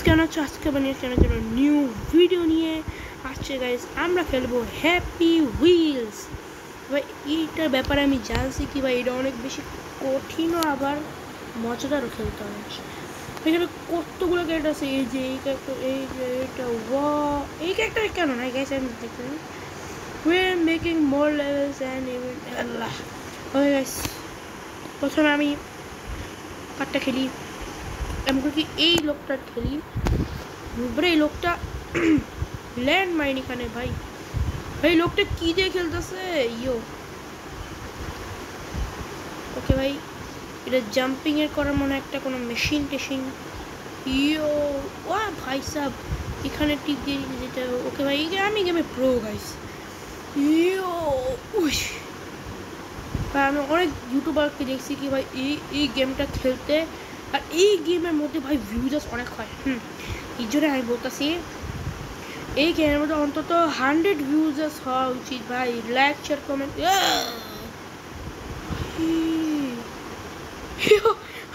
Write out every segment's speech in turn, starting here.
কেন আছো? আজকে বানিয়েছি আমার জন্য নিউ ভিডিও নিয়ে আসছে গাইস। আমরা খেলবো হ্যাপি হুইলস। ভাই এইটার ব্যাপারে আমি জানছি কি ভাই, এটা অনেক বেশি কঠিনও আবার মজাদারও খেলতে অনেক। এখানে কতগুলো ক্যারেক্টার আছে, এই যে এই ক্যারেক্টার, এই যে এটা এই ক্যারেক্টার কেন নাই গাইস? আমি দেখতে we're making more levels and even Allah. Okay guys, প্রথমে আমি কার্ডটা খেলি, এমনকি এই লোকটা খেলি। এই লোকটা ল্যান্ড মাইন এখানে ভাই। ভাই লোকটা কি দিয়ে খেলতেছে ইয়ো। ওকে ভাই, এটা জাম্পিং এর করার মনে একটা কোনো মেশিন টেশিন ইয়ো। ও ভাই সাহেব, এখানে টিপ দিয়ে যেতে। ওকে ভাই, আমি গেমে প্রো গাইস ইয়ো। ভাই আমি অনেক ইউটিউবারকে দেখছি কি ভাই এই গেমটা খেলতে, আর এই গেমের মধ্যে ভাই ভিউজার্স অনেক হয়। এই জন্য আমি বলতেছি এই গেমের মধ্যে অন্তত 100 ভিউজার্স হওয়া উচিত ভাই। Like share comment.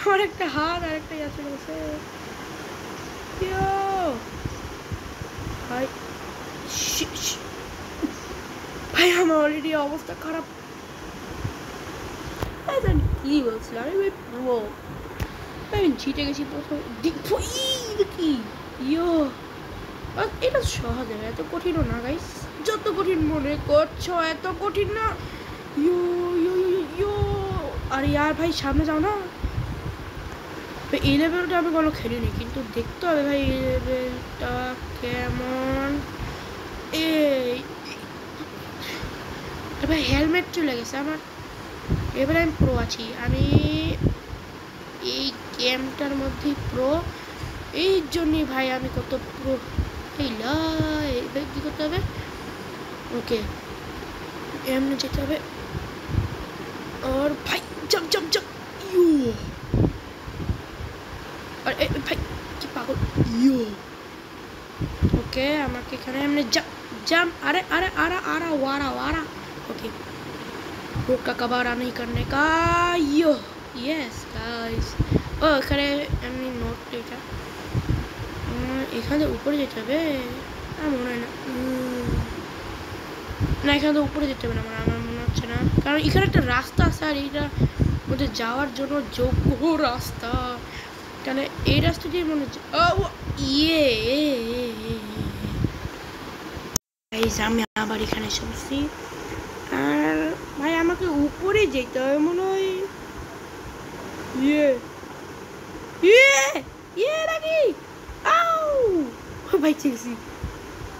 আমার একটা হাত আর একটা ইয়া চলে গেছে ভাই। ভাই আমার অলরেডি অবস্থা খারাপ। কি বলছিলাম আমি ভাই, প্রো আমি জিতে গেছি প্রথম। কি ইয়ো, এটা সহজ, এত কঠিনও না গাইস। যত কঠিন মনে করছো এত কঠিন না। ইয়ো ইয়ো ইয়ো। আরে यार ভাই সামনে যাও না। এই লেভেলটা আমি কোনো খেলিনি, কিন্তু দেখতে হবে ভাই এই লেভেলটা কেমন। এই ভাই হেলমেট চলে গেছে আমার। এবারে আমি প্রো আছি, আমি এই গেমটার মধ্যে প্রো। এই জন্যই ভাই আমি কত প্রো। এই ভাই কী করতে হবে? ওকে এমনি যেতে হবে। আর ভাই জম জম জম ইউ। আর ভাই কি পাগল ইউ। ওকে আমাকে এখানে এমনি জাম। अरे अरे आरा आरा वारा वारा। ओके रोड का कबाड़ा नहीं करने का यो। Yes guys. ও এখানে এমনি নোট এটা এখানে উপরে যেতে হবে মনে হয় না। না এখানে উপরে যেতে হবে না আমার মনে হচ্ছে না, কারণ এখানে একটা রাস্তা আছে আর এইটা মধ্যে যাওয়ার জন্য যোগ্য রাস্তা। তাহলে এই রাস্তা দিয়ে মনে হচ্ছে ইয়ে। আমি আবার এখানে শুনছি, আর ভাই আমাকে উপরে যেতে হবে মনে হয়। ইয়ে ইয়ে ইয়ে নাকি ভাই চেয়েছি,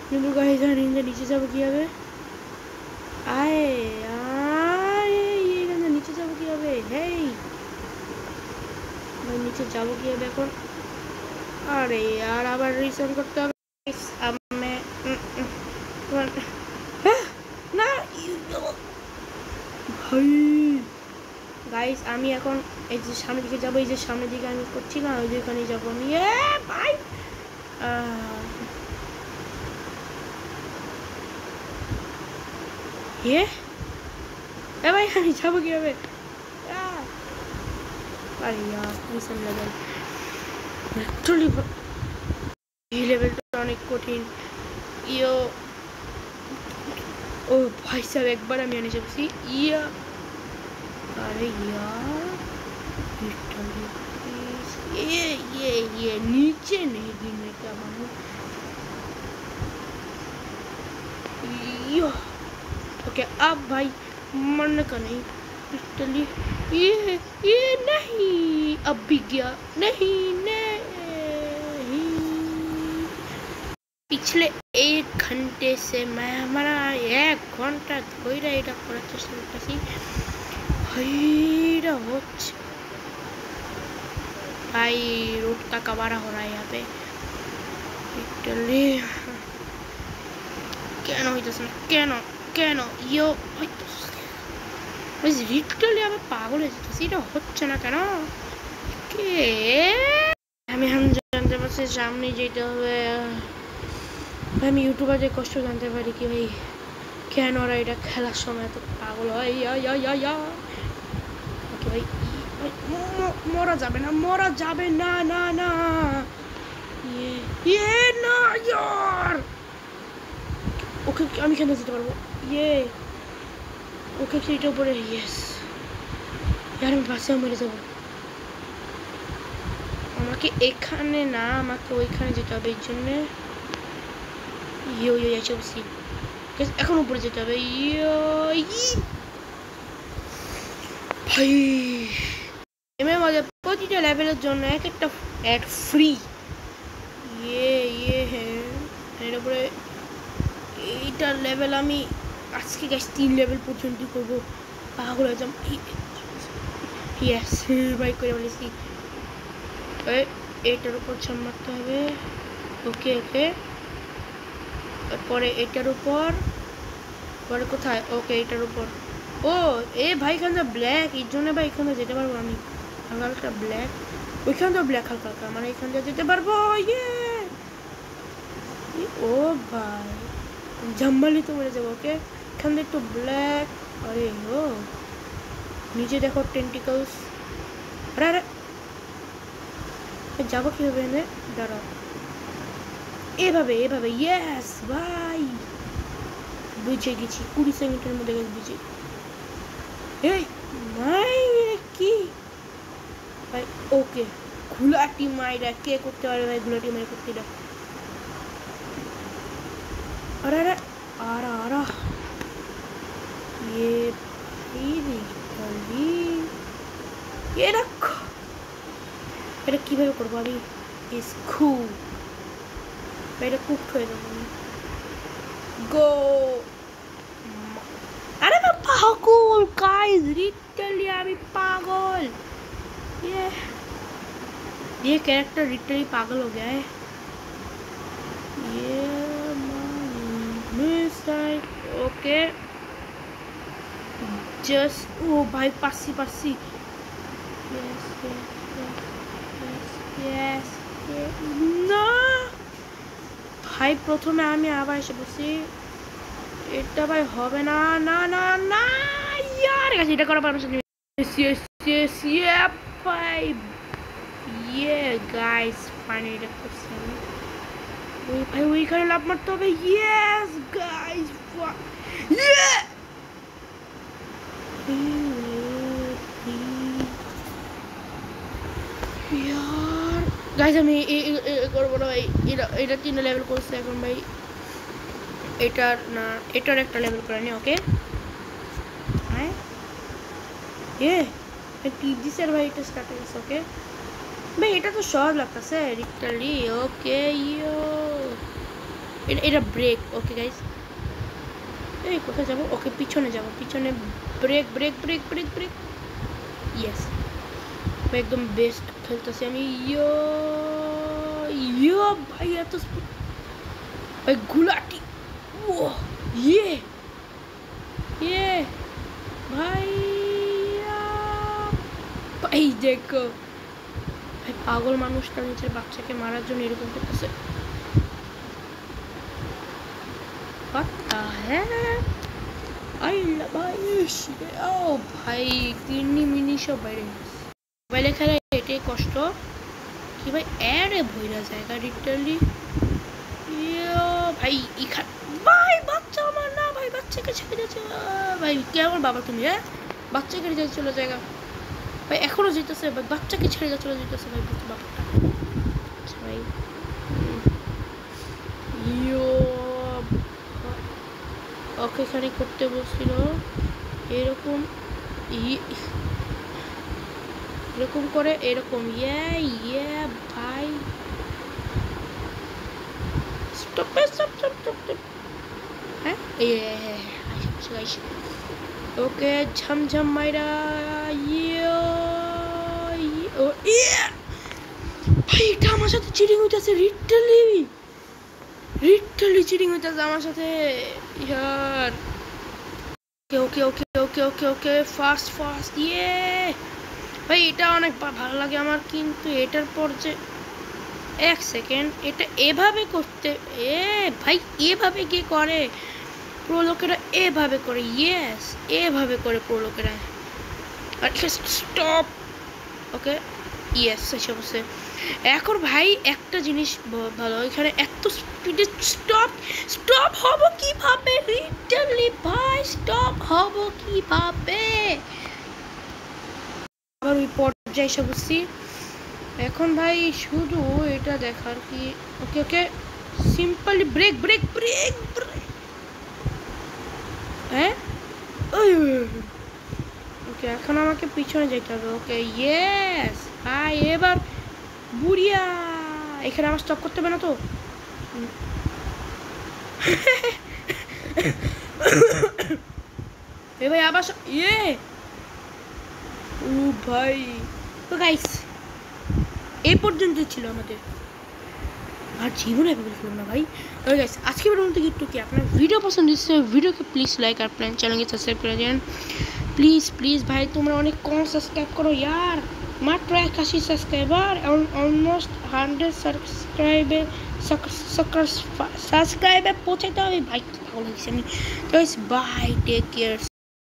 কিন্তু গাইস জানি যে নিচে যাবো কি হবে। নিচে যাবো কি হবে? হেই ভাই নিচে যাবো কি হবে এখন? আরে আর আবার রিসেন্ট করতে হবে না ভাই। গাইস আমি এখন এই যে সামনের দিকে যাবো, এই যে সামনের দিকে আমি করছি না, ওই যেখানে যাবো আমি। ভাই ভাই আমি যাবো কিভাবে? আরে মিশন লেভেল অ্যাকচুয়ালি এই লেভেলটা অনেক কঠিন ইয়ো। ও ভাই সাহেব একবার আমি এনে যাচ্ছি ইয়া। আরে ये नीचे नहीं गिरने का मानो। ओके अब भाई मरने का नहीं। लिटरली ये नहीं, अब भी गया नहीं नहीं। पिछले 1 घंटे से मैं हमारा 1 घंटा ধরে এটা করার চেষ্টা করতেছি। भाई रोड का कबाड़ा हो रहा है यहाँ पे लिटरली। কেন হইতেছে না? কেন ইয়ো লিটারলি আমি পাগল হয়ে যেতেছি, এটা হচ্ছে না কেন? কে আমি জানতে পারছি সামনে যেতে হবে। আমি ইউটিউবারদের কষ্ট জানতে পারি কি ভাই কেন ওরা এটা খেলার সময় এত পাগল হয়। ওকে ভাই মরা যাবে না না না। আমি এখানে যেতে পারবো ইয়ে ওকে এটার উপরে ইয়েস यार আমি বাসে মরে যাবো আমাকে এখানে না আমাকে ওইখানে যেতে হবে এই জন্য ইয়ো ইয়ো এসে বসি এখন উপরে যেতে হবে ইয়ো ভাই এমএম মধ্যে প্রতিটা লেভেলের জন্য এক একটা অ্যাড ফ্রি ইয়ে হ্যাঁ এর উপরে এইটা লেভেল আমি আজকে গাইস 3 লেভেল পর্যন্ত করব পাগল হয়ে যাম ইয়েস ভাই করে বলেছি এটার উপর ছাপ মারতে হবে ওকে ওকে তারপরে এটার উপর পরে কোথায় ওকে এটার উপর ও এ ভাই এখানে ব্ল্যাক এই জন্য ভাই এখানে যেতে পারবো আমি হালকা ব্ল্যাক ওইখানে তো ব্ল্যাক হালকা হালকা মানে এখান থেকে যেতে পারবো ইয়ে ও ভাই জাম্বালি তো মরে যাবো ওকে এখান থেকে একটু ব্ল্যাক আরে ও নিচে দেখো টেন্টিকলস আরে আরে যাবো কীভাবে এনে দাঁড়াও এভাবে এভাবে ইয়েস ভাই বুঝে গেছি 20 সেকেন্ডের মধ্যে গেছে বুঝে এই ভাই কি ভাই ওকে ঘুলাটি মাইরা কে করতে পারে ভাই ঘুলাটি মাইরা করতে দাও আরে আরে আরা আরা ये ये रखो এটা কিভাবে করবো আমি ইস খুব এটা কুক হয়ে যাবো গো अरे मैं पागल गाइस लिटरली আমি पागल ये कैरेक्टर लिटरली पागल हो गया है ये मिस्टेक ओके जस्ट ओ भाई Pasi Pasi yes yes yes ना भाई प्रथमे আমি আবার এসে বসি এটা ভাই হবে না না না না यार গাইস এটা করা পারমিশন yes ভাই ये गाइस ফাইনালি এটা করছি ওই ভাই ওইখানে লাভ মারতে হবে यस गाइस ये यार गाइस আমি করব না ভাই এটা 3 লেভেল করছে এখন ভাই এটার না এটার একটা লেভেল করে নি ওকে হ্যাঁ টিজিসের ভাই এটা স্টার্ট হয়ে গেছে ওকে ভাই এটা তো সহজ লাগতেছে লিটারলি ওকে ইয়ো এটা ব্রেক ওকে গাইস এই কোথায় যাব ওকে পিছনে যাব পিছনে break break break break break yes একদম বেস্ট খেলতেছি আমি ইয়ো ইয়ো ভাই এত ভাই গুলাটি ও ये भाई भाई देखो भाई पागल মানুষটা নিচের বাচ্চাকে মারার জন্য এরকম করতেছে what the heck আল্লাহ ভাই ও ভাই কিডনি মিনি সব বাইরে মোবাইলে খেলা এটাই কষ্ট কি ভাই এরে ভইরা জায়গা লিটারলি ইয়ো ভাই ইখান ভাই বাচ্চা আমার না ভাই বাচ্চাকে ছেড়ে যাচ্ছে ভাই কে আমার বাবা তুমি হ্যাঁ বাচ্চাকে ছেড়ে চলে জায়গা ভাই এখনো যেতেছে ভাই বাচ্চাকে ছেড়ে চলে যেতেছে ভাই বাবাটা ভাই ইয়ো ওকে এখানে করতে বলছিল এরকম এরকম করে এরকম ইয়ে ভাই স্টপ স্টপ স্টপ স্টপ হ্যাঁ ওকে ঝমঝম মাইরা ইয়ো ও ভাই এটা আমার সাথে চিটিং হইতেছে লিটারলি চিটিং হইতেছে আমার সাথে ইয়ার ওকে ওকে ওকে ওকে ওকে ফাস্ট ফাস্ট ইয়ে ভাই এটা অনেক ভালো লাগে আমার কিন্তু এটার পর যে এক সেকেন্ড এটা এভাবে করতে ভাই এভাবে কি করে প্রো লোকেরা এভাবে করে ইয়েস এভাবে করে প্রো লোকেরা আর স্টপ ওকে ইয়েস এসে বসে এখন ভাই একটা জিনিস ভালো, এখানে এত স্পিডে স্টপ হব কিভাবে? লিটারলি ভাই স্টপ হব কিভাবে? আবার ওই পর্যায়ে এসে বুঝছি। এখন ভাই শুধু এটা দেখার কি, okay okay simply break break break break. হ্যাঁ ওকে, এখন আমাকে পিছনে যেতে হবে। ওকে ইয়েস ভাই, এবার বুড়িয়া। এখানে আমার স্টপ করতে হবে না তো? এ ভাই আবার ইয়ে, ও ভাই। তো গাইস এই পর্যন্ত ছিল আমাদের, আর জীবনে বলছিলাম না ভাই। ওকে গাইস আজকে ভিডিওর মধ্যে একটু কি আপনার ভিডিও পছন্দ হচ্ছে, ভিডিওকে প্লিজ লাইক আর প্ল্যান চ্যানেলকে সাবস্ক্রাইব করে দেন প্লিজ প্লিজ ভাই। তোমরা অনেক কম সাবস্ক্রাইব করো ইয়ার, মাত্র 81 সাবস্ক্রাইবার, অলমোস্ট 100 সাবস্ক্রাইবে পৌঁছাতে হবে ভাই। ভালো লাগছে আমি। Bye, take care.